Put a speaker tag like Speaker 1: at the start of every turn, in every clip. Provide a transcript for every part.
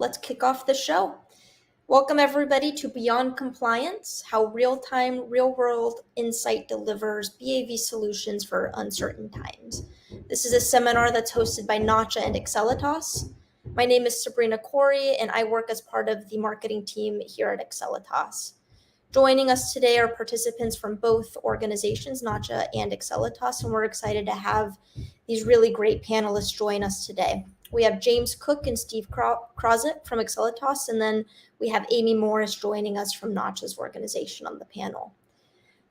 Speaker 1: let's kick off the show. Welcome everybody to Beyond Compliance, how real-time, real-world insight delivers BAV solutions for uncertain times. This is a seminar that's hosted by Nacha and Accelitas. My name is Sabrina Corey, and I work as part of the marketing team here at Accelitas. Joining us today are participants from both organizations, Nacha and Accelitas, and we're excited to have these really great panelists join us today. We have James Cook and Steve Crozet from Accelitas, and then we have Amy Morris joining us from Nacha's organization on the panel.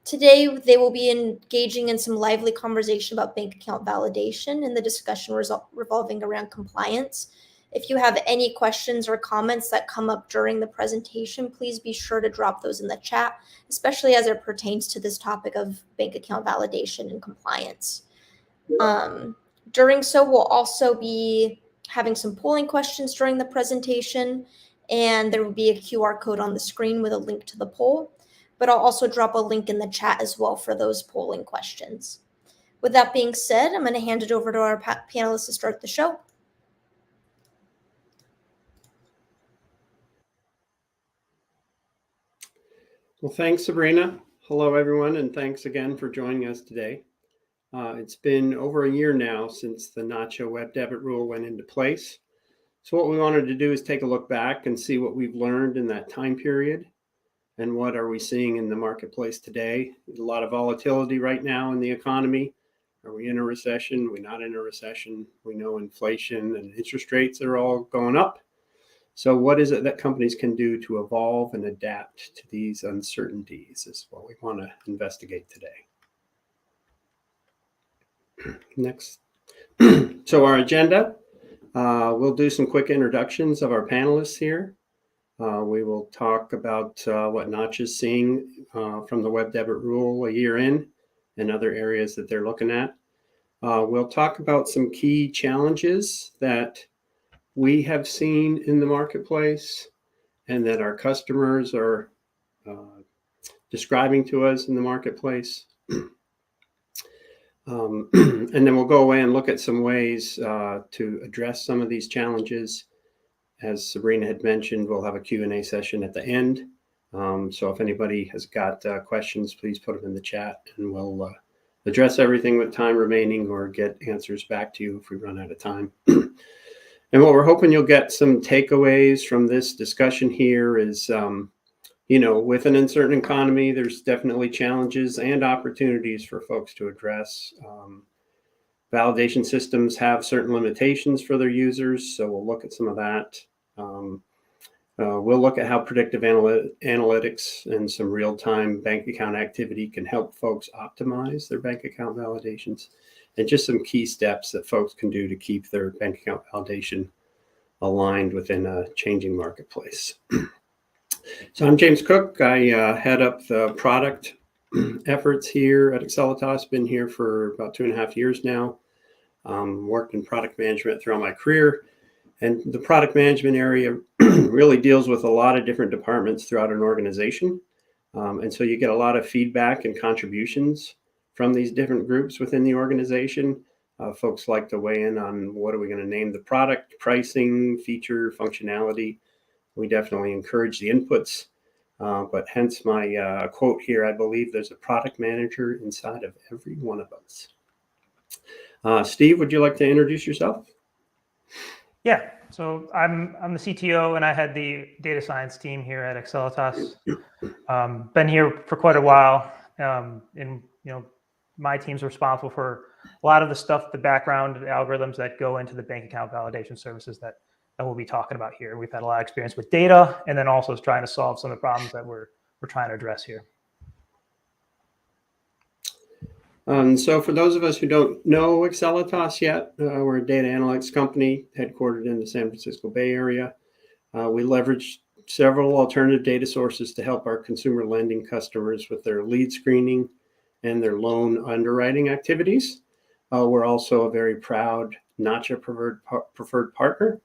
Speaker 1: Today, they will be engaging in some lively conversation about bank account validation and the discussion revolving around compliance. If you have any questions or comments that come up during the presentation, please be sure to drop those in the chat, especially as it pertains to this topic of bank account validation and compliance. During so, we'll also be having some polling questions during the presentation, and there will be a QR code on the screen with a link to the poll, but I'll also drop a link in the chat as well for those polling questions. With that being said, I'm going to hand it over to our panelists to start the show.
Speaker 2: Well, thanks, Sabrina. Hello, everyone, and thanks again for joining us today. It's been over a year now since the Nacha web debit rule went into place. So what we wanted to do is take a look back and see what we've learned in that time period and what are we seeing in the marketplace today. There's a lot of volatility right now in the economy. Are we in a recession? We're not in a recession. We know inflation and interest rates are all going up. So what is it that companies can do to evolve and adapt to these uncertainties is what we want to investigate today. Next. So our agenda, we'll do some quick introductions of our panelists here. We will talk about what Nacha's seeing from the web debit rule a year in and other areas that they're looking at. We'll talk about some key challenges that we have seen in the marketplace and that our customers are describing to us in the marketplace. And then we'll go away and look at some ways to address some of these challenges. As Sabrina had mentioned, we'll have a Q&A session at the end. So if anybody has got questions, please put them in the chat and we'll address everything with time remaining or get answers back to you if we run out of time. And what we're hoping you'll get some takeaways from this discussion here is, with an uncertain economy, there's definitely challenges and opportunities for folks to address. Validation systems have certain limitations for their users, so we'll look at some of that. We'll look at how predictive analytics and some real-time bank account activity can help folks optimize their bank account validations, and just some key steps that folks can do to keep their bank account validation aligned within a changing marketplace. So I'm James Cook. I head up the product efforts here at Accelitas. Been here for about 2.5 years now. Worked in product management throughout my career. And the product management area really deals with a lot of different departments throughout an organization. And so you get a lot of feedback and contributions from these different groups within the organization. Folks like to weigh in on what are we going to name the product, pricing, feature, functionality. We definitely encourage the inputs, but hence my quote here, I believe there's a product manager inside of every one of us. Steve, would you like to introduce yourself?
Speaker 3: Yeah, so I'm the CTO and I had the data science team here at Accelitas. Been here for quite a while, and my team's responsible for a lot of the stuff, the background algorithms that go into the bank account validation services that we'll be talking about here. We've had a lot of experience with data, and then also trying to solve some of the problems that we're trying to address here.
Speaker 2: So for those of us who don't know Accelitas yet, we're a data analytics company headquartered in the San Francisco Bay Area. We leverage several alternative data sources to help our consumer lending customers with their lead screening and their loan underwriting activities. We're also a very proud Nacha Preferred Partner,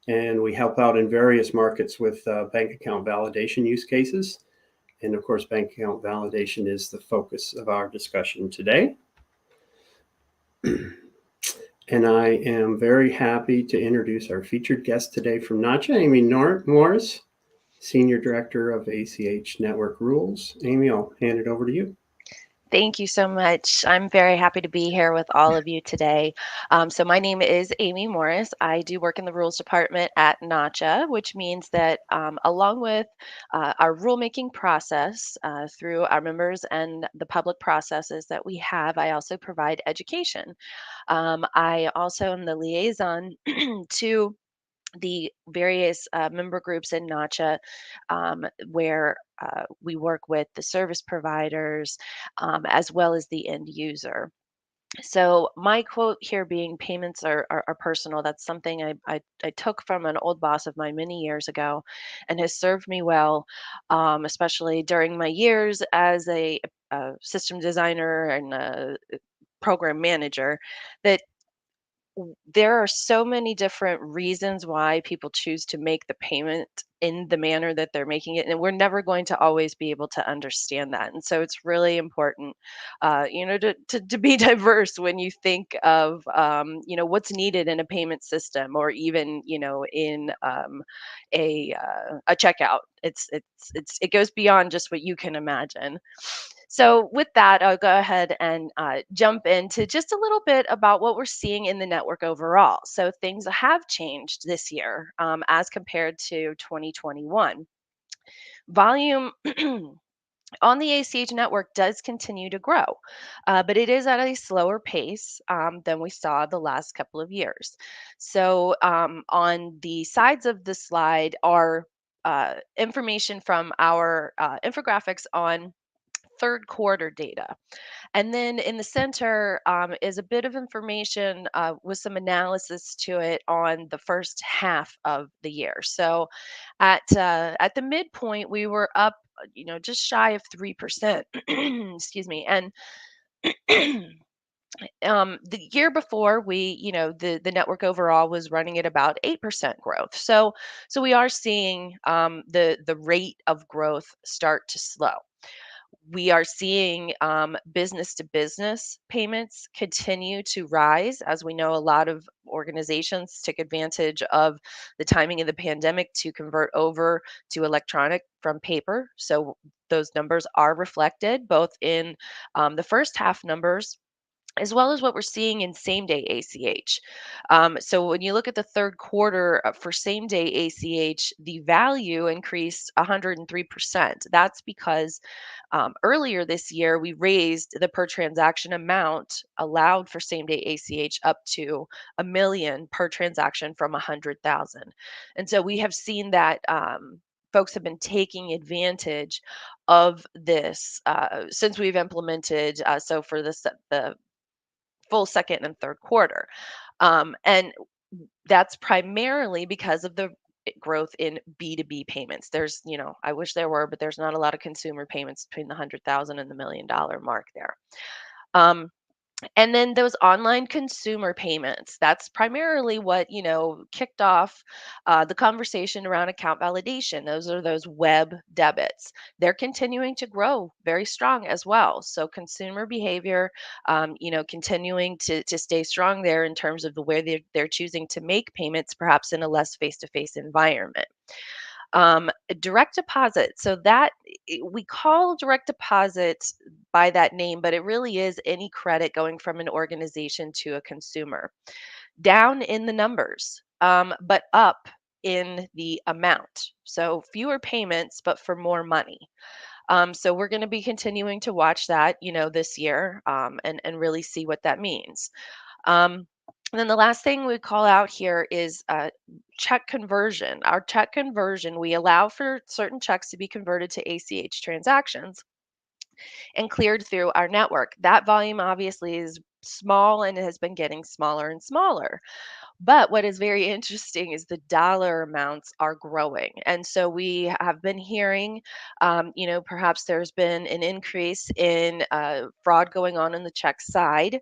Speaker 2: and we help out in various markets with bank account validation use cases. And of course, bank account validation is the focus of our discussion today. And I am very happy to introduce our featured guest today from Nacha, Amy Morris, Senior Director of ACH Network Rules. Amy, I'll hand it over to you.
Speaker 4: Thank you so much. I'm very happy to be here with all of you today. So my name is Amy Morris. I do work in the rules department at Nacha, which means that along with our rulemaking process through our members and the public processes that we have, I also provide education. I also am the liaison to the various member groups in Nacha, where we work with the service providers as well as the end user. So my quote here being payments are personal. That's something I took from an old boss of mine many years ago and has served me well, especially during my years as a system designer and a program manager, that there are so many different reasons why people choose to make the payment in the manner that they're making it, and we're never going to always be able to understand that. And so it's really important, to be diverse when you think of, what's needed in a payment system, or even, in a checkout. It goes beyond just what you can imagine. So with that, I'll go ahead and jump into just a little bit about what we're seeing in the network overall. So things have changed this year as compared to 2021. Volume on the ACH network does continue to grow, but it is at a slower pace than we saw the last couple of years. So on the sides of the slide are information from our infographics on third quarter data. And then in the center is a bit of information with some analysis to it on the first half of the year. So at the midpoint, we were up, just shy of 3%. Excuse me. And the year before, the network overall was running at about 8% growth. So we are seeing the rate of growth start to slow. We are seeing business to business payments continue to rise. As we know, a lot of organizations took advantage of the timing of the pandemic to convert over to electronic from paper. So those numbers are reflected both in the first half numbers as well as what we're seeing in same day ACH. So when you look at the third quarter for same day ACH, the value increased 103%. That's because earlier this year we raised the per transaction amount allowed for same day ACH up to $1 million per transaction from 100,000. And so we have seen that folks have been taking advantage of this since we've implemented. So for the full second and third quarter. And that's primarily because of the growth in B2B payments. There's, I wish there were, but there's not a lot of consumer payments between the 100,000 and the $1 million mark there. And then those online consumer payments, that's primarily what, kicked off the conversation around account validation. Those are those web debits. They're continuing to grow very strong as well. So consumer behavior, continuing to stay strong there in terms of the way they're choosing to make payments, perhaps in a less face-to-face environment. Direct deposit. So that we call direct deposit by that name, but it really is any credit going from an organization to a consumer. Down in the numbers, but up in the amount. So fewer payments, but for more money. So we're going to be continuing to watch that, this year, and really see what that means. And then the last thing we call out here is check conversion. Our check conversion, we allow for certain checks to be converted to ACH transactions and cleared through our network. That volume obviously is small and it has been getting smaller and smaller. But what is very interesting is the dollar amounts are growing. And so we have been hearing, perhaps there's been an increase in fraud going on the check side.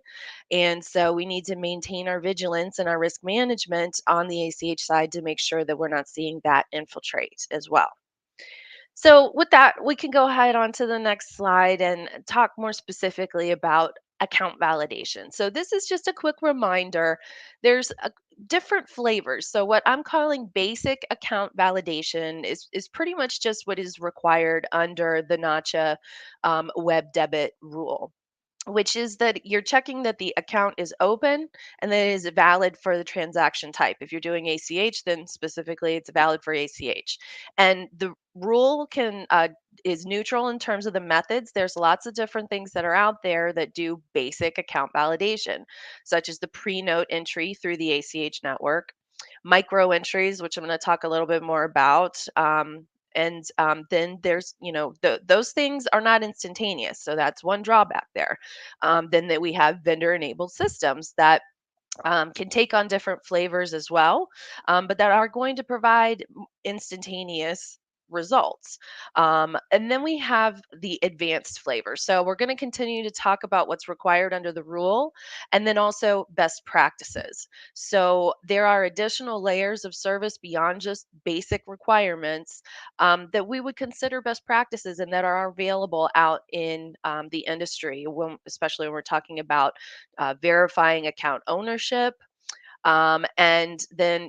Speaker 4: And so we need to maintain our vigilance and our risk management on the ACH side to make sure that we're not seeing that infiltrate as well. So with that, we can go ahead on to the next slide and talk more specifically about account validation. So this is just a quick reminder. There's different flavors. So what I'm calling basic account validation is pretty much just what is required under the Nacha web debit rule, which is that you're checking that the account is open and that it is valid for the transaction type. If you're doing ACH, then specifically it's valid for ACH. And the rule can is neutral in terms of the methods. There's lots of different things that are out there that do basic account validation, such as the pre-note entry through the ACH network, micro entries, which I'm going to talk a little bit more about. And then there's, those things are not instantaneous. So that's one drawback there. Then that we have vendor enabled systems that can take on different flavors as well, but that are going to provide instantaneous results. And then we have the advanced flavor. So we're going to continue to talk about what's required under the rule and then also best practices. So there are additional layers of service beyond just basic requirements that we would consider best practices and that are available out in the industry, especially when we're talking about verifying account ownership, and then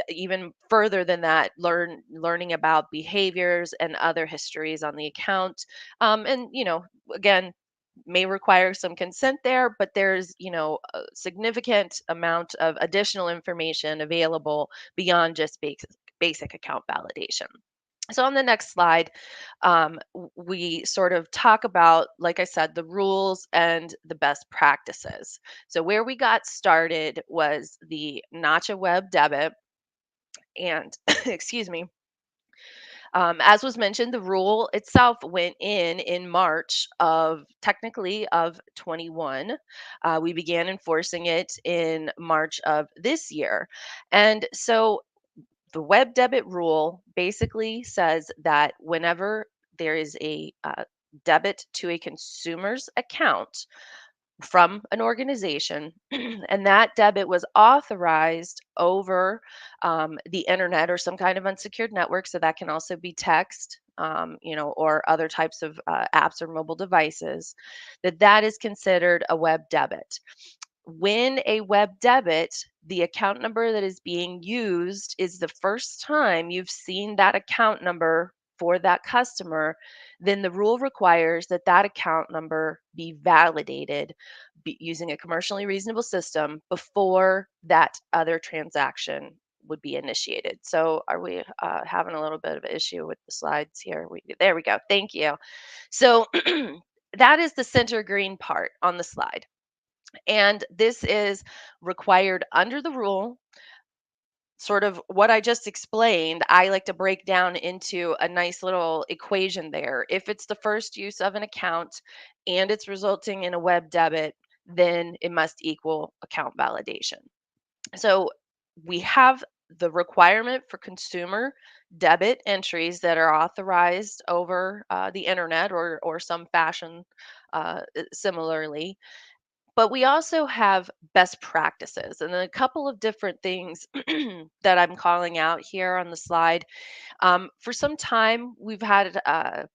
Speaker 4: even further than that, learning about behaviors and other histories on the account, and again, may require some consent there, but there's a significant amount of additional information available beyond just basic account validation. So on the next slide, we sort of talk about, like I said, the rules and the best practices. So where we got started was the Nacha web debit, and excuse me. As was mentioned, the rule itself went in March of technically of 21. We began enforcing it in March of this year, and so the web debit rule basically says that whenever there is a debit to a consumer's account from an organization, and that debit was authorized over the internet or some kind of unsecured network, so that can also be text, or other types of apps or mobile devices, that is considered a web debit. When a web debit, the account number that is being used is the first time you've seen that account number for that customer, then the rule requires that that account number be validated using a commercially reasonable system before that other transaction would be initiated. So are we having a little bit of an issue with the slides here? There we go. Thank you. So that is the center green part on the slide. And this is required under the rule. Sort of what I just explained, I like to break down into a nice little equation there. If it's the first use of an account and it's resulting in a web debit, then it must equal account validation. So we have the requirement for consumer debit entries that are authorized over the internet or some fashion similarly. But we also have best practices and a couple of different things that I'm calling out here on the slide. For some time, we've had a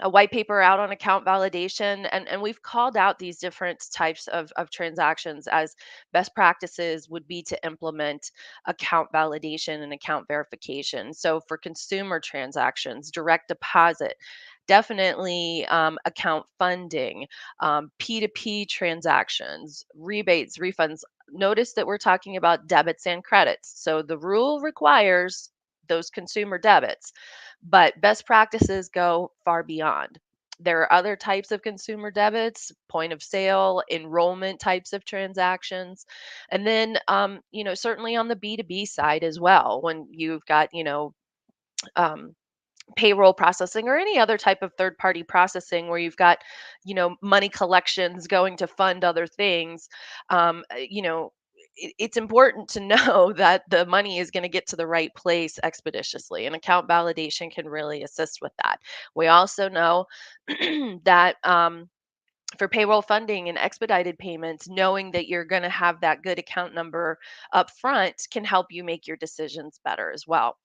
Speaker 4: white paper out on account validation, and we've called out these different types of transactions as best practices would be to implement account validation and account verification. So for consumer transactions, direct deposit, definitely account funding, P2P transactions, rebates, refunds. Notice that we're talking about debits and credits. So the rule requires those consumer debits, but best practices go far beyond. There are other types of consumer debits, point of sale, enrollment types of transactions. And then, certainly on the B2B side as well, when you've got, um, payroll processing or any other type of third party processing where you've got money collections going to fund other things, it's important to know that the money is going to get to the right place expeditiously, and account validation can really assist with that. We also know that for payroll funding and expedited payments, knowing that you're going to have that good account number up front can help you make your decisions better as well.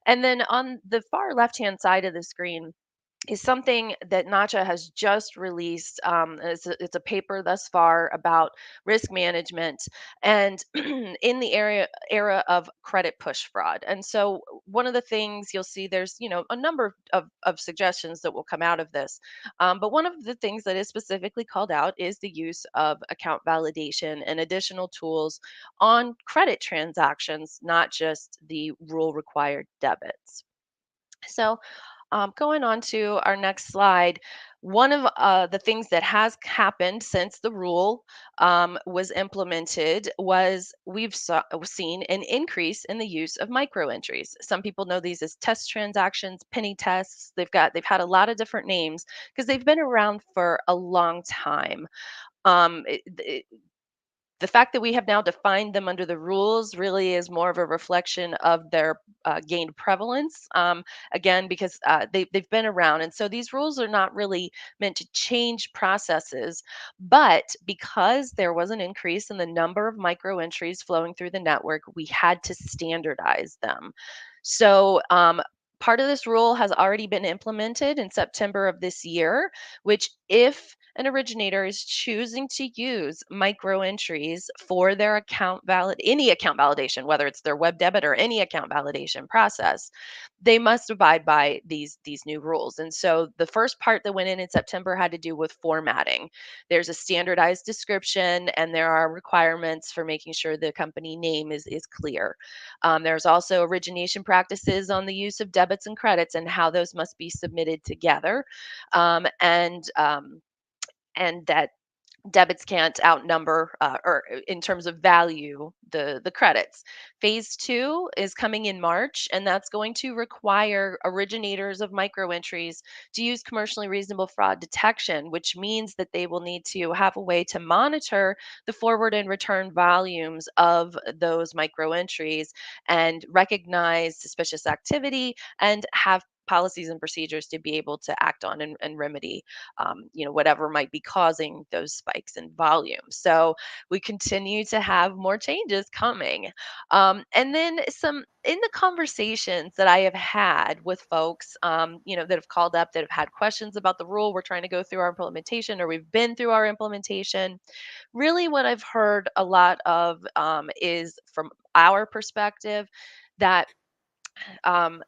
Speaker 4: And then on the far left hand side of the screen, is something that Nacha has just released. It's a paper thus far about risk management and in the era of credit push fraud. And so one of the things you'll see, there's a number of suggestions that will come out of this, but one of the things that is specifically called out is the use of account validation and additional tools on credit transactions, not just the rule required debits. So, going on to our next slide, one of the things that has happened since the rule was implemented was seen an increase in the use of micro entries. Some people know these as test transactions, penny tests. They've had a lot of different names because they've been around for a long time. The fact that we have now defined them under the rules really is more of a reflection of their gained prevalence. Again, because they've been around. And so these rules are not really meant to change processes. But because there was an increase in the number of micro entries flowing through the network, we had to standardize them. So, part of this rule has already been implemented in September of this year, which, if an originator is choosing to use micro entries for their any account validation, whether it's their web debit or any account validation process, they must abide by these new rules. And so the first part that went in September had to do with formatting. There's a standardized description, and there are requirements for making sure the company name is clear. There's also origination practices on the use of debits and credits and how those must be submitted together. And that debits can't outnumber or in terms of value the credits. Phase 2 is coming in March, and that's going to require originators of micro entries to use commercially reasonable fraud detection, which means that they will need to have a way to monitor the forward and return volumes of those micro entries and recognize suspicious activity and have policies and procedures to be able to act on and remedy whatever might be causing those spikes in volume. So we continue to have more changes coming. And then some in the conversations that I have had with folks, that have called up that have had questions about the rule. We're trying to go through our implementation, or we've been through our implementation. Really, what I've heard a lot of is from our perspective that um,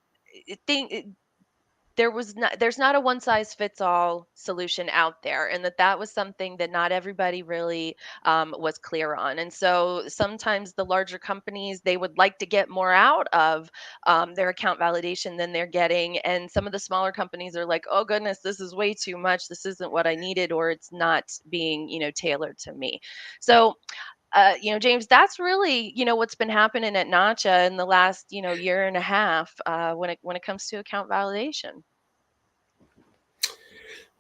Speaker 4: thing there's not a one size fits all solution out there, and that was something that not everybody really was clear on. And so sometimes the larger companies, they would like to get more out of their account validation than they're getting, and some of the smaller companies are like, oh goodness, this is way too much, this isn't what I needed, or it's not being tailored to me. So James, that's really, what's been happening at Nacha in the last, year and a half when it comes to account validation.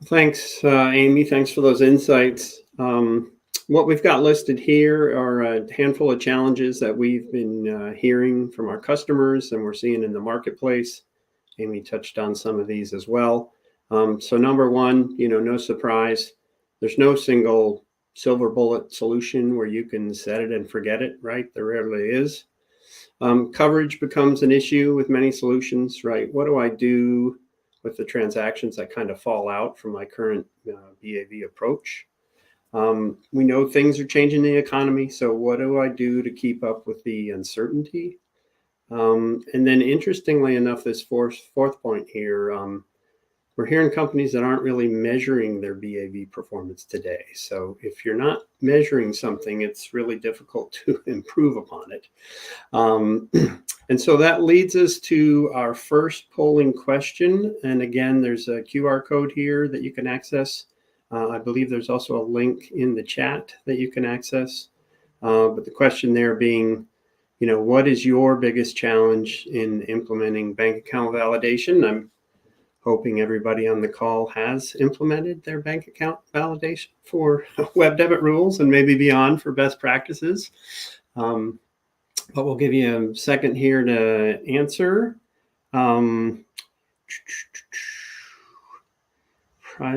Speaker 2: Thanks, Amy. Thanks for those insights. What we've got listed here are a handful of challenges that we've been hearing from our customers and we're seeing in the marketplace. Amy touched on some of these as well. So number one, no surprise, there's no single silver bullet solution where you can set it and forget it, right? There rarely is. Coverage becomes an issue with many solutions, right? What do I do with the transactions that kind of fall out from my current BAV approach? We know things are changing in the economy, so what do I do to keep up with the uncertainty? And then interestingly enough, this fourth point here, we're hearing companies that aren't really measuring their BAV performance today. So if you're not measuring something, it's really difficult to improve upon it. And so that leads us to our first polling question. And again, there's a QR code here that you can access. I believe there's also a link in the chat that you can access. But the question there being, what is your biggest challenge in implementing bank account validation? I'm hoping everybody on the call has implemented their bank account validation for web debit rules and maybe beyond for best practices. But we'll give you a second here to answer.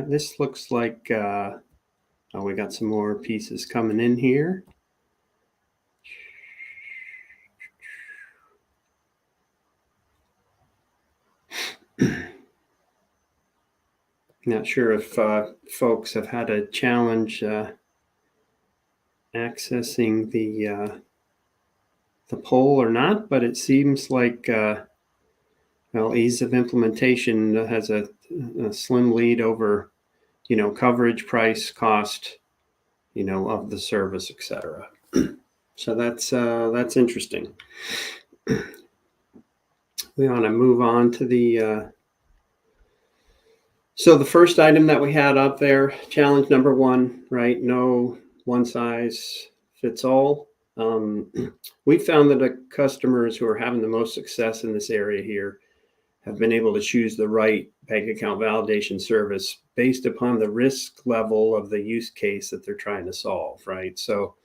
Speaker 2: This looks like, we got some more pieces coming in here. Not sure if folks have had a challenge accessing the poll or not, but it seems like well, ease of implementation has a slim lead over, coverage, price, cost, of the service, etc. So that's interesting. We want to move on to the. So the first item that we had up there, challenge number 1, right? No one size fits all. We found that the customers who are having the most success in this area here have been able to choose the right bank account validation service based upon the risk level of the use case that they're trying to solve, right? So,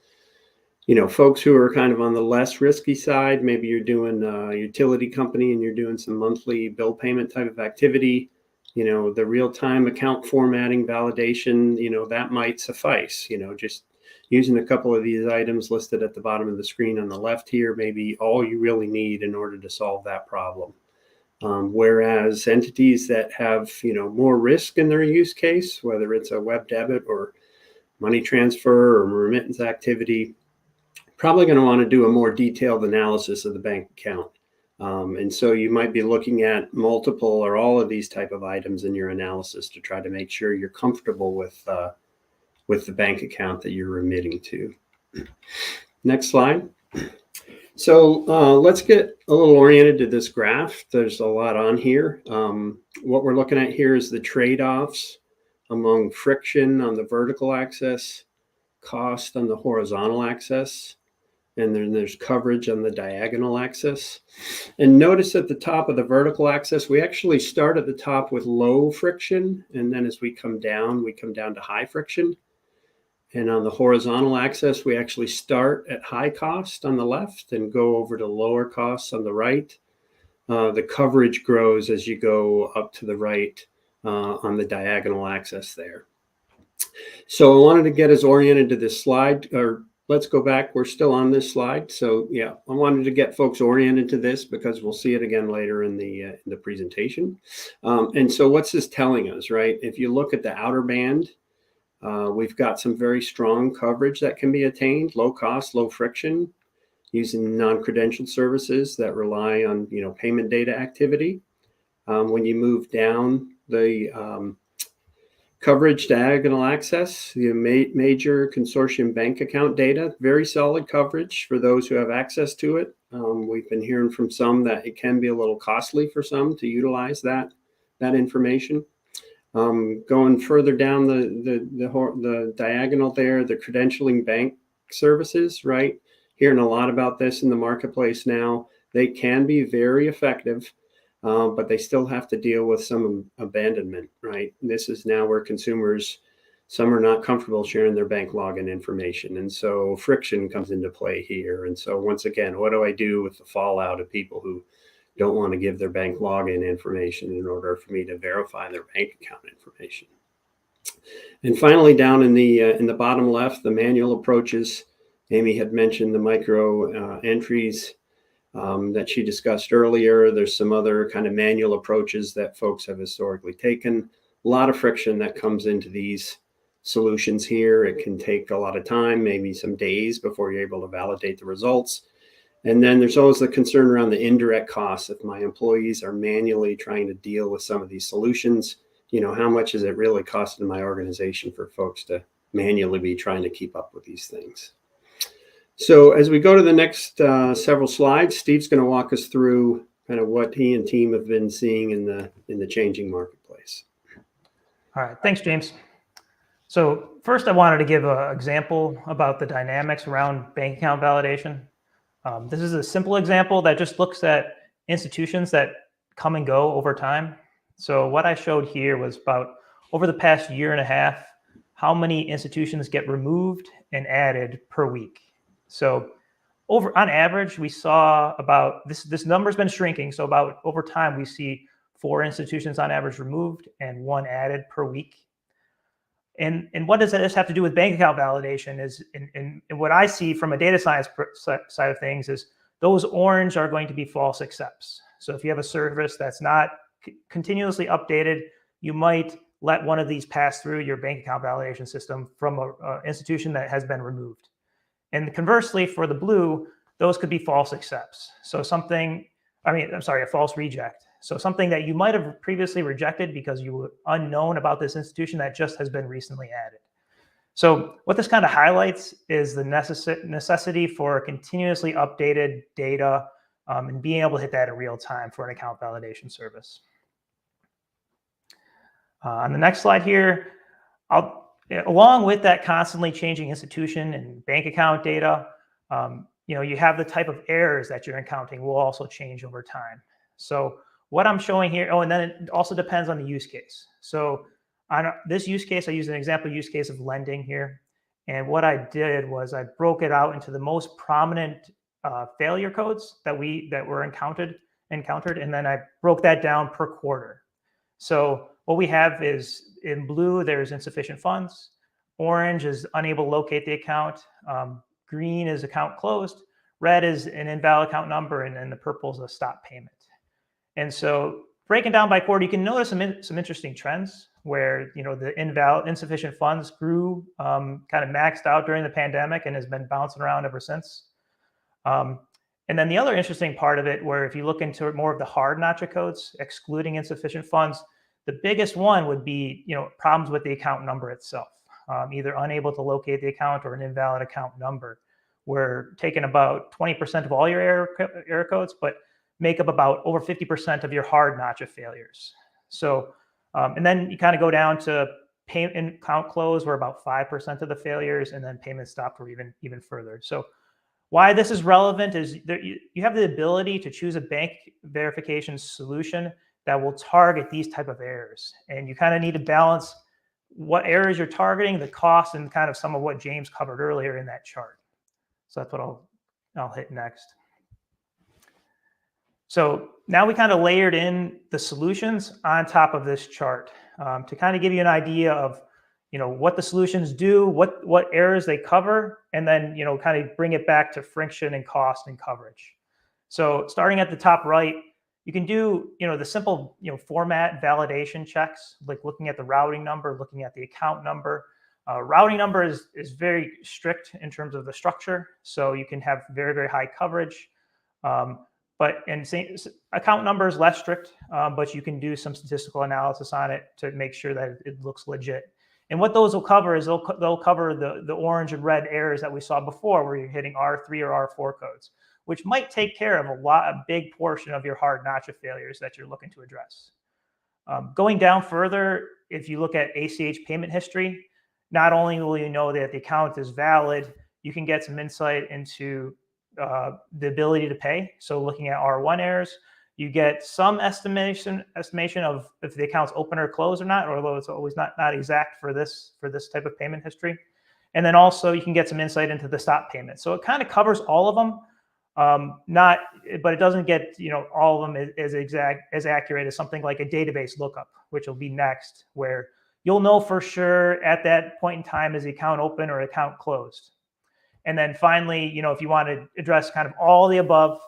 Speaker 2: folks who are kind of on the less risky side, maybe you're doing a utility company and you're doing some monthly bill payment type of activity, the real-time account formatting validation, that might suffice, just using a couple of these items listed at the bottom of the screen on the left here, maybe all you really need in order to solve that problem. Whereas entities that have, more risk in their use case, whether it's a web debit or money transfer or remittance activity, probably going to want to do a more detailed analysis of the bank account. And so you might be looking at multiple or all of these type of items in your analysis to try to make sure you're comfortable with the bank account that you're remitting to. Next slide. So let's get a little oriented to this graph. There's a lot on here. What we're looking at here is the trade-offs among friction on the vertical axis, cost on the horizontal axis, and then there's coverage on the diagonal axis. And notice at the top of the vertical axis, we actually start at the top with low friction, and then as we come down to high friction. And on the horizontal axis, we actually start at high cost on the left and go over to lower costs on the right. The coverage grows as you go up to the right on the diagonal axis there. So I wanted to get us oriented to this slide, or let's go back. We're still on this slide. So yeah, I wanted to get folks oriented to this because we'll see it again later in the presentation. And so what's this telling us, right? If you look at the outer band, we've got some very strong coverage that can be attained, low cost, low friction, using non-credentialed services that rely on, payment data activity. When you move down the coverage diagonal access, the major consortium bank account data, very solid coverage for those who have access to it. We've been hearing from some that it can be a little costly for some to utilize that information. Going further down the diagonal there, the credentialing bank services, right? Hearing a lot about this in the marketplace now. They can be very effective, but they still have to deal with some abandonment, right? This is now where consumers, some are not comfortable sharing their bank login information. And so friction comes into play here. And so once again, what do I do with the fallout of people who don't want to give their bank login information in order for me to verify their bank account information? And finally, down in the bottom left, the manual approaches. Amy had mentioned the micro entries that she discussed earlier. There's some other kind of manual approaches that folks have historically taken. A lot of friction that comes into these solutions here. It can take a lot of time, maybe some days before you're able to validate the results. And then there's always the concern around the indirect costs. If my employees are manually trying to deal with some of these solutions, how much is it really costing my organization for folks to manually be trying to keep up with these things? So as we go to the next several slides, Steve's going to walk us through kind of what he and team have been seeing in the changing marketplace.
Speaker 3: All right, thanks, James. So first, I wanted to give an example about the dynamics around bank account validation. This is a simple example that just looks at institutions that come and go over time. So what I showed here was about over the past year and a half, how many institutions get removed and added per week. So on average, we saw about this number's been shrinking. So about over time, we see 4 institutions on average removed and 1 added per week. And what does this have to do with bank account validation is, and what I see from a data science side of things is those orange are going to be false accepts. So if you have a service that's not continuously updated, you might let one of these pass through your bank account validation system from an institution that has been removed. And conversely, for the blue, those could be false accepts. So a false reject. So something that you might have previously rejected because you were unknown about this institution that just has been recently added. So what this kind of highlights is the necessity for continuously updated data and being able to hit that in real time for an account validation service. On the next slide here, along with that constantly changing institution and bank account data, you have the type of errors that you're encountering will also change over time. So what I'm showing here, and then it also depends on the use case. So on this use case, I used an example use case of lending here. And what I did was I broke it out into the most prominent failure codes that were encountered, and then I broke that down per quarter. So what we have is in blue, there's insufficient funds. Orange is unable to locate the account. Green is account closed. Red is an invalid account number, and then the purple is a stop payment. And so breaking down by quarter, you can notice some interesting trends where the insufficient funds grew, kind of maxed out during the pandemic and has been bouncing around ever since. And then the other interesting part of it, where if you look into more of the hard Nacha codes, excluding insufficient funds, the biggest one would be problems with the account number itself, either unable to locate the account or an invalid account number. We're taking about 20% of all your error codes, but make up about over 50% of your hard Nacha failures. So, and then you kind of go down to payment account close, where about 5% of the failures, and then payment stop, or even further. So why this is relevant is you have the ability to choose a bank verification solution that will target these type of errors. And you kind of need to balance what errors you're targeting, the cost, and kind of some of what James covered earlier in that chart. So that's what I'll hit next. So now we kind of layered in the solutions on top of this chart to kind of give you an idea of what the solutions do, what errors they cover, and then kind of bring it back to friction and cost and coverage. So starting at the top right, you can do the simple format validation checks, like looking at the routing number, looking at the account number. Routing number is very strict in terms of the structure, so you can have very, very high coverage. Account number is less strict, but you can do some statistical analysis on it to make sure that it looks legit. And what those will cover is they'll cover the orange and red errors that we saw before, where you're hitting R3 or R4 codes, which might take care of a big portion of your hard Nacha failures that you're looking to address. Going down further, if you look at ACH payment history, not only will you know that the account is valid, you can get some insight into the ability to pay. So looking at R1 errors, you get some estimation of if the account's open or closed or not, although it's always not exact for this type of payment history. And then also you can get some insight into the stop payment. So it kind of covers all of them, but it doesn't get all of them as accurate as something like a database lookup, which will be next, where you'll know for sure at that point in time is the account open or account closed. And then finally, if you want to address kind of all the above,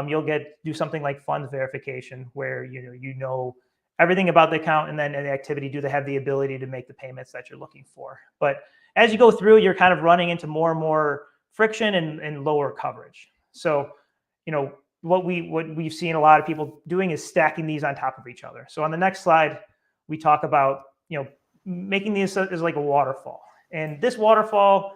Speaker 3: you'll do something like funds verification, where you know everything about the account, and then in the activity, do they have the ability to make the payments that you're looking for. But as you go through, you're kind of running into more and more friction and lower coverage. So what we've seen a lot of people doing is stacking these on top of each other. So on the next slide, we talk about making these as like a waterfall. And this waterfall,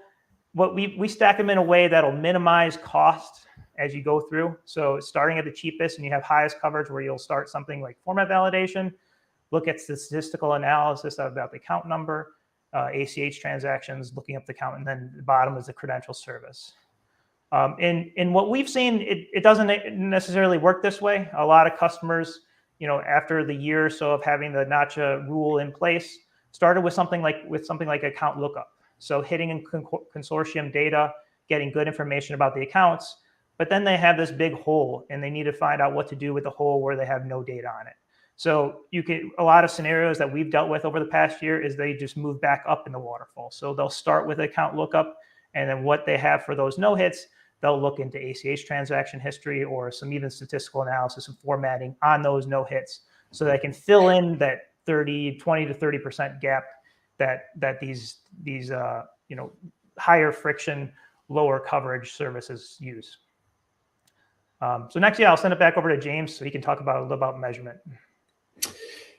Speaker 3: we stack them in a way that'll minimize cost as you go through. So starting at the cheapest, and you have highest coverage, where you'll start something like format validation, look at statistical analysis about the account number, ACH transactions, looking up the account, and then the bottom is the credential service. And what we've seen, it doesn't necessarily work this way. A lot of customers, after the year or so of having the Nacha rule in place, started with something like account lookup. So hitting in consortium data, getting good information about the accounts, but then they have this big hole, and they need to find out what to do with the hole where they have no data on it. So a lot of scenarios that we've dealt with over the past year is they just move back up in the waterfall. So they'll start with account lookup, and then what they have for those no hits, they'll look into ACH transaction history or some even statistical analysis and formatting on those no hits, so they can fill in that 20 to 30% gap that these higher friction, lower coverage services use. So next, I'll send it back over to James so he can talk about a little about measurement.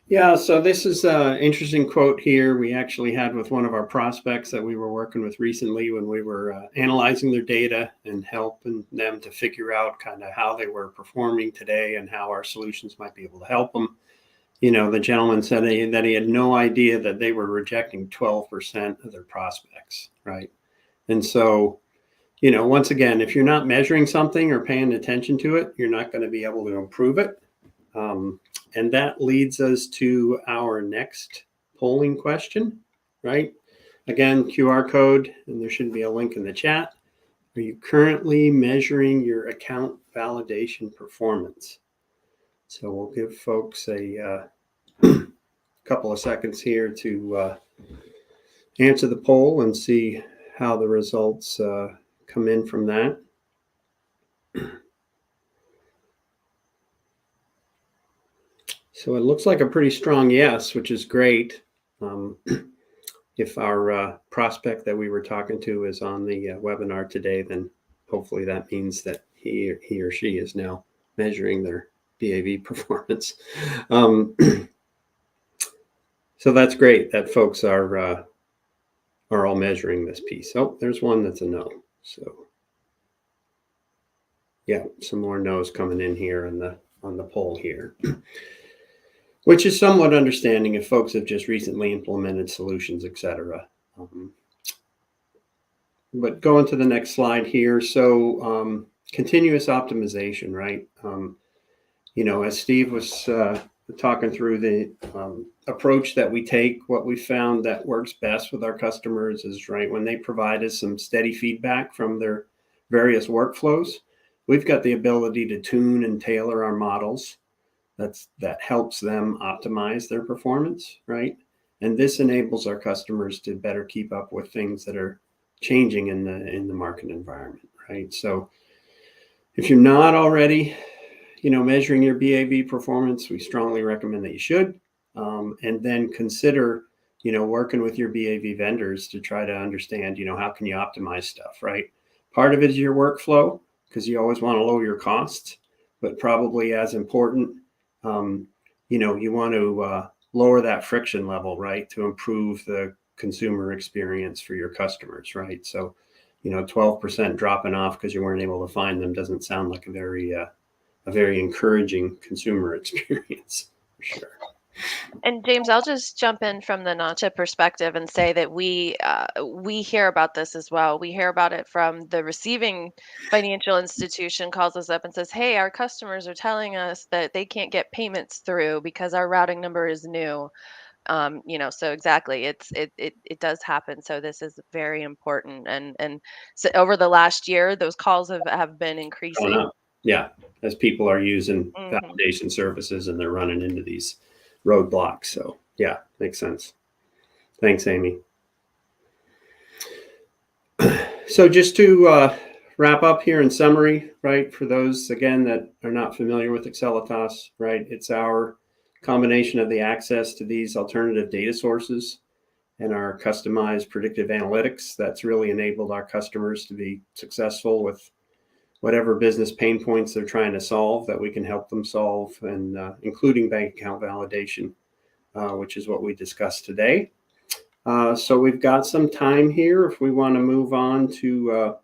Speaker 2: Yeah, so this is an interesting quote here we actually had with one of our prospects that we were working with recently when we were analyzing their data and helping them to figure out kind of how they were performing today and how our solutions might be able to help them. The gentleman said that he had no idea that they were rejecting 12% of their prospects, right? And so, once again, if you're not measuring something or paying attention to it, you're not going to be able to improve it. And that leads us to our next polling question, right? Again, QR code, and there should be a link in the chat. Are you currently measuring your account validation performance? So we'll give folks a couple of seconds here to answer the poll and see how the results come in from that. So it looks like a pretty strong yes, which is great. If our prospect that we were talking to is on the webinar today, then hopefully that means that he or she is now measuring their BAV performance. So that's great that folks are all measuring this piece. Oh, there's one that's a no. So yeah, some more no's coming in here on the poll here. Which is somewhat understanding if folks have just recently implemented solutions, et cetera. But going to the next slide here. So continuous optimization, right? As Steve was talking through the approach that we take, what we found that works best with our customers is, right, when they provide us some steady feedback from their various workflows, we've got the ability to tune and tailor our models. That helps them optimize their performance, right? And this enables our customers to better keep up with things that are changing in the market environment, right? So if you're not already, measuring your BAV performance, we strongly recommend that you should, and then consider, working with your BAV vendors to try to understand, how can you optimize stuff, right? Part of it is your workflow, because you always want to lower your costs, but probably as important, you want to lower that friction level, right, to improve the consumer experience for your customers, right? So, 12% dropping off because you weren't able to find them doesn't sound like a very encouraging consumer experience, for sure.
Speaker 4: And James, I'll just jump in from the Nacha perspective and say that we hear about this as well. We hear about it from the receiving financial institution calls us up and says, "Hey, our customers are telling us that they can't get payments through because our routing number is new." So exactly, it does happen. So this is very important, and so over the last year, those calls have been increasing.
Speaker 2: Yeah, as people are using
Speaker 4: Mhm.
Speaker 2: validation services and they're running into these roadblocks. So yeah, makes sense. Thanks, Amy. So just to wrap up here in summary, right, for those, again, that are not familiar with Accelitas, right, it's our combination of the access to these alternative data sources and our customized predictive analytics that's really enabled our customers to be successful with whatever business pain points they're trying to solve, that we can help them solve, and including bank account validation, which is what we discussed today. So we've got some time here if we want to move on to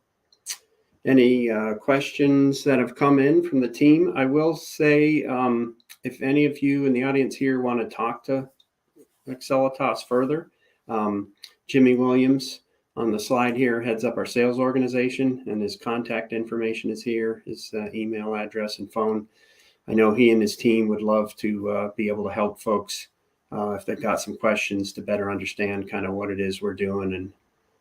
Speaker 2: any questions that have come in from the team. I will say, if any of you in the audience here want to talk to Accelitas further, Jimmy Williams on the slide here heads up our sales organization, and his contact information is here, his email address and phone. I know he and his team would love to be able to help folks if they've got some questions to better understand kind of what it is we're doing and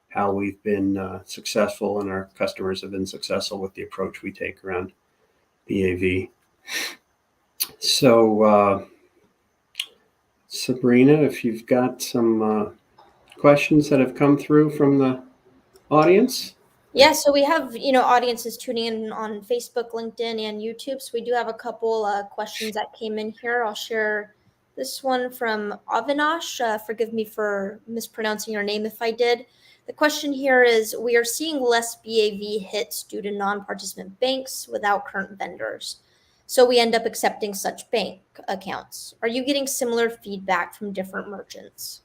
Speaker 2: how we've been successful and our customers have been successful with the approach we take around BAV. So Sabrina, if you've got some questions that have come through from the audience.
Speaker 1: Yeah, so we have, audiences tuning in on Facebook, LinkedIn, and YouTube. So we do have a couple questions that came in here. I'll share This one from Avinash. Forgive me for mispronouncing your name if I did. The question here is, we are seeing less BAV hits due to non-participant banks without current vendors. So we end up accepting such bank accounts. Are you getting similar feedback from different merchants?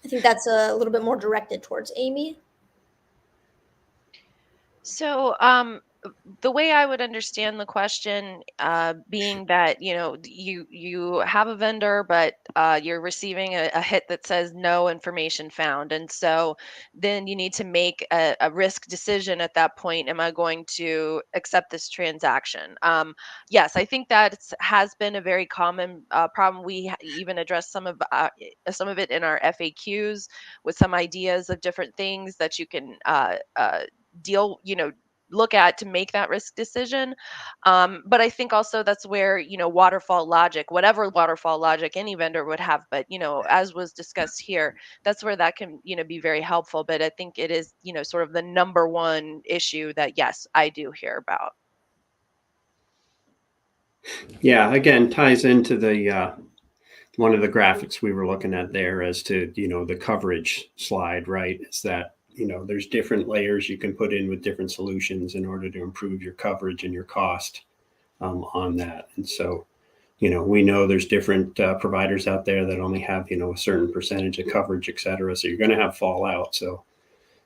Speaker 1: I think that's a little bit more directed towards Amy.
Speaker 4: So, the way I would understand the question, being that you have a vendor, but you're receiving a hit that says no information found, and so then you need to make a risk decision at that point. Am I going to accept this transaction? Yes, I think that has been a very common problem. We even addressed some of it in our FAQs with some ideas of different things that you can deal look at to make that risk decision. But I think also that's where, waterfall logic, whatever waterfall logic any vendor would have, but, as was discussed here, that's where that can, be very helpful. But I think it is, sort of the number one issue that, yes, I do hear about.
Speaker 2: Yeah, again, ties into the one of the graphics we were looking at there as to, the coverage slide, right? Is that, there's different layers you can put in with different solutions in order to improve your coverage and your cost on that. And so, we know there's different providers out there that only have, a certain percentage of coverage, et cetera. So you're going to have fallout. So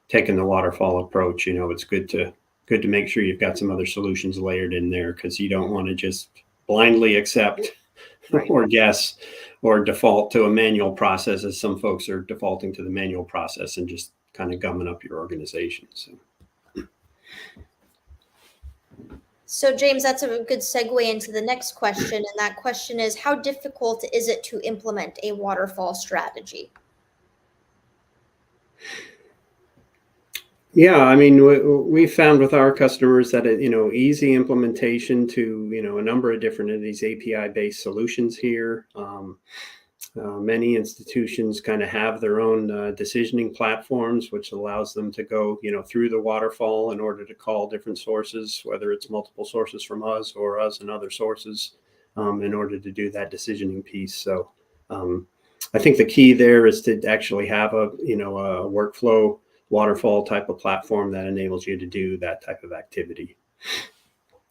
Speaker 2: taking the waterfall approach, it's good to make sure you've got some other solutions layered in there, because you don't want to just blindly accept or guess or default to a manual process, as some folks are defaulting to the manual process and just kind of gumming up your organization.
Speaker 1: So James, that's a good segue into the next question. And that question is, how difficult is it to implement a waterfall strategy?
Speaker 2: Yeah, I mean, we found with our customers that, easy implementation to, a number of different of these API-based solutions here. Many institutions kind of have their own decisioning platforms, which allows them to go, through the waterfall in order to call different sources, whether it's multiple sources from us or us and other sources, in order to do that decisioning piece. So I think the key there is to actually have a workflow waterfall type of platform that enables you to do that type of activity.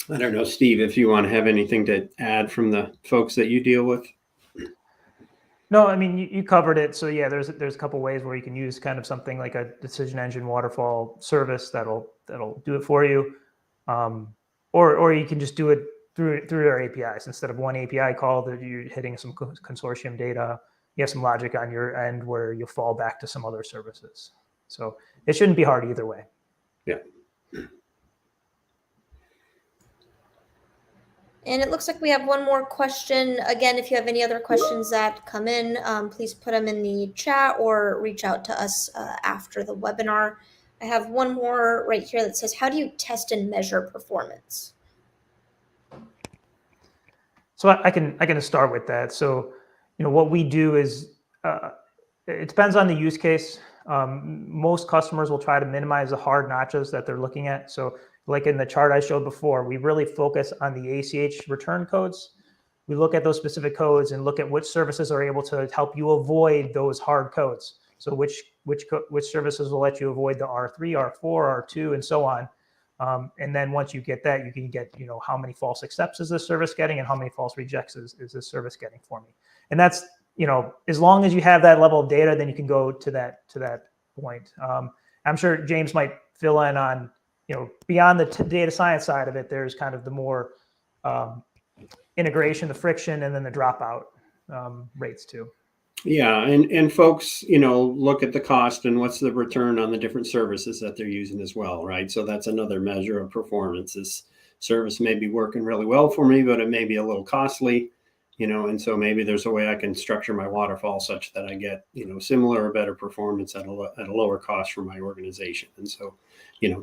Speaker 2: I don't know, Steve, if you want to have anything to add from the folks that you deal with.
Speaker 3: No, I mean, you covered it. So yeah, there's a couple ways where you can use kind of something like a decision engine waterfall service that'll do it for you, or you can just do it through our APIs. Instead of one API call that you're hitting some consortium data, you have some logic on your end where you'll fall back to some other services. So it shouldn't be hard either way.
Speaker 2: Yeah.
Speaker 1: And it looks like we have one more question. Again, if you have any other questions that come in, please put them in the chat or reach out to us after the webinar. I have one more right here that says, how do you test and measure performance?
Speaker 3: So I can start with that. So, what we do is, it depends on the use case. Most customers will try to minimize the hard notches that they're looking at. So like in the chart I showed before, we really focus on the ACH return codes. We look at those specific codes and look at which services are able to help you avoid those hard codes. So which services will let you avoid the R3, R4, R2, and so on. And then once you get that, you can get, how many false accepts is this service getting and how many false rejects is this service getting for me. And that's, as long as you have that level of data, then you can go to that point. I'm sure James might fill in on, beyond the data science side of it, there's kind of the more integration, the friction, and then the dropout rates too.
Speaker 2: Yeah, and folks, look at the cost and what's the return on the different services that they're using as well, right? So that's another measure of performance. This service may be working really well for me, but it may be a little costly, and so maybe there's a way I can structure my waterfall such that I get, similar or better performance at a lower cost for my organization. And so,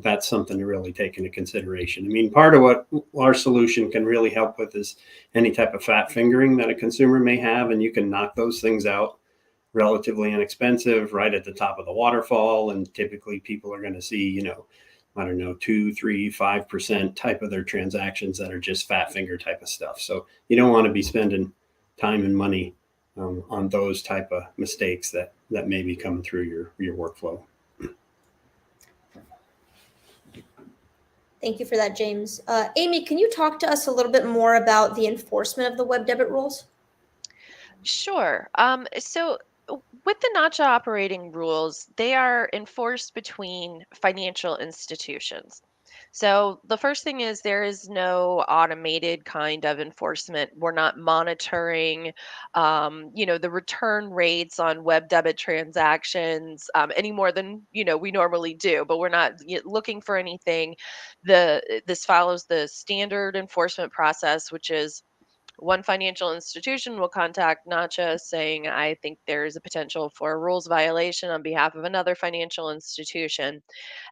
Speaker 2: that's something to really take into consideration. I mean, part of what our solution can really help with is any type of fat fingering that a consumer may have, and you can knock those things out relatively inexpensive right at the top of the waterfall. And typically people are going to see, 2, 3, 5% type of their transactions that are just fat finger type of stuff. So you don't want to be spending, time and money on those type of mistakes that may be coming through your workflow.
Speaker 1: Thank you for that, James. Amy, can you talk to us a little bit more about the enforcement of the web debit rules?
Speaker 4: Sure. So with the Nacha operating rules, they are enforced between financial institutions. So the first thing is there is no automated kind of enforcement. We're not monitoring, the return rates on web debit transactions any more than we normally do. But we're not looking for anything. This follows the standard enforcement process, which is one financial institution will contact Nacha saying, I think there is a potential for a rules violation on behalf of another financial institution.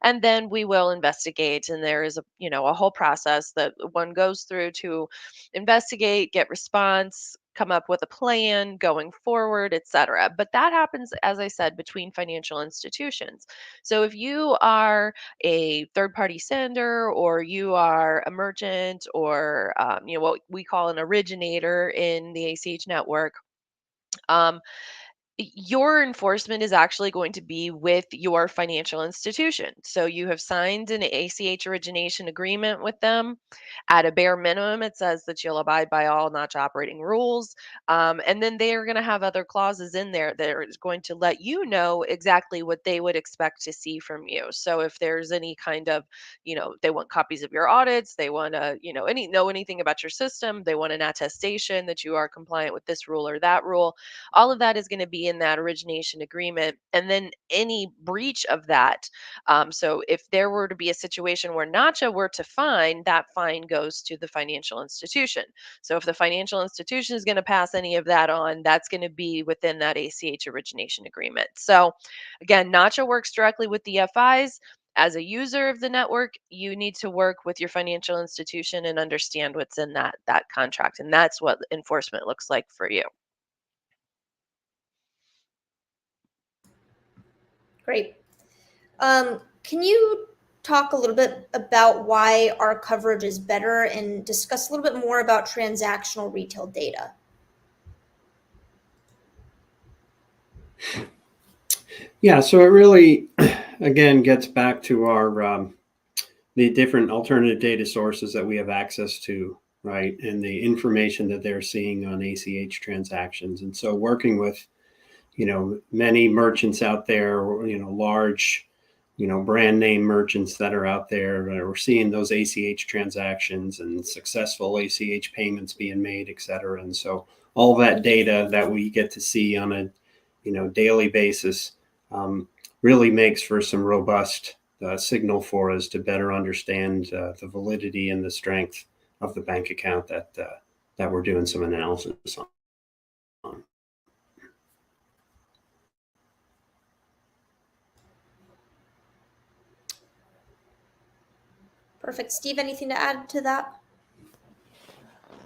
Speaker 4: And then we will investigate. And there is a whole process that one goes through to investigate, get response, come up with a plan going forward, etc. But that happens, as I said, between financial institutions. So if you are a third party sender or you are emergent or what we call an originator in the ACH network, um, your enforcement is actually going to be with your financial institution. So you have signed an ACH origination agreement with them. At a bare minimum, it says that you'll abide by all Notch operating rules. And then they are going to have other clauses in there that are going to let you know exactly what they would expect to see from you. So if there's any kind of, they want copies of your audits, they want to, know anything about your system, they want an attestation that you are compliant with this rule or that rule, all of that is going to be in that origination agreement. And then any breach of that. So if there were to be a situation where Nacha were to fine, that fine goes to the financial institution. So if the financial institution is going to pass any of that on, that's going to be within that ACH origination agreement. So again, Nacha works directly with the FIs. As a user of the network, you need to work with your financial institution and understand what's in that contract. And that's what enforcement looks like for you.
Speaker 1: Great. Can you talk a little bit about why our coverage is better and discuss a little bit more about transactional retail data?
Speaker 2: Yeah, so it really, again, gets back to our the different alternative data sources that we have access to, right, and the information that they're seeing on ACH transactions. And so working with, many merchants out there, large, brand name merchants that are out there, we're seeing those ACH transactions and successful ACH payments being made, et cetera. And so all that data that we get to see on a, daily basis really makes for some robust signal for us to better understand the validity and the strength of the bank account that we're doing some analysis on.
Speaker 1: Perfect. Steve, anything to add to that?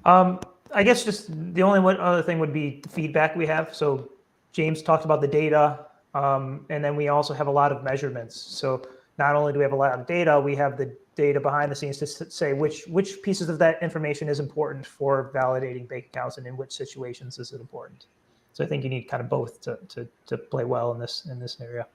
Speaker 3: I guess just the only one other thing would be the feedback we have. So James talked about the data, and then we also have a lot of measurements. So not only do we have a lot of data, we have the data behind the scenes to say which pieces of that information is important for validating bank accounts and in which situations is it important. So I think you need kind of both to play well in this area.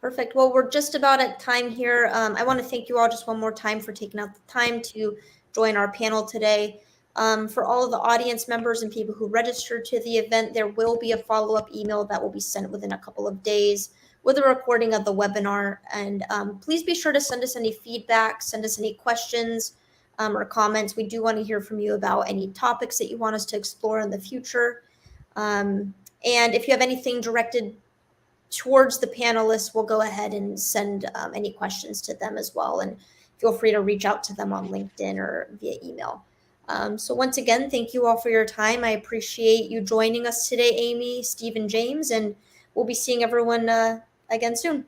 Speaker 1: Perfect. Well, we're just about at time here. I want to thank you all just one more time for taking out the time to join our panel today. For all of the audience members and people who registered to the event, there will be a follow-up email that will be sent within a couple of days with a recording of the webinar. And please be sure to send us any feedback, send us any questions or comments. We do want to hear from you about any topics that you want us to explore in the future. And if you have anything directed towards the panelists, we'll go ahead and send any questions to them as well. And feel free to reach out to them on LinkedIn or via email. So once again, thank you all for your time. I appreciate you joining us today, Amy, Steve, and James, and we'll be seeing everyone again soon.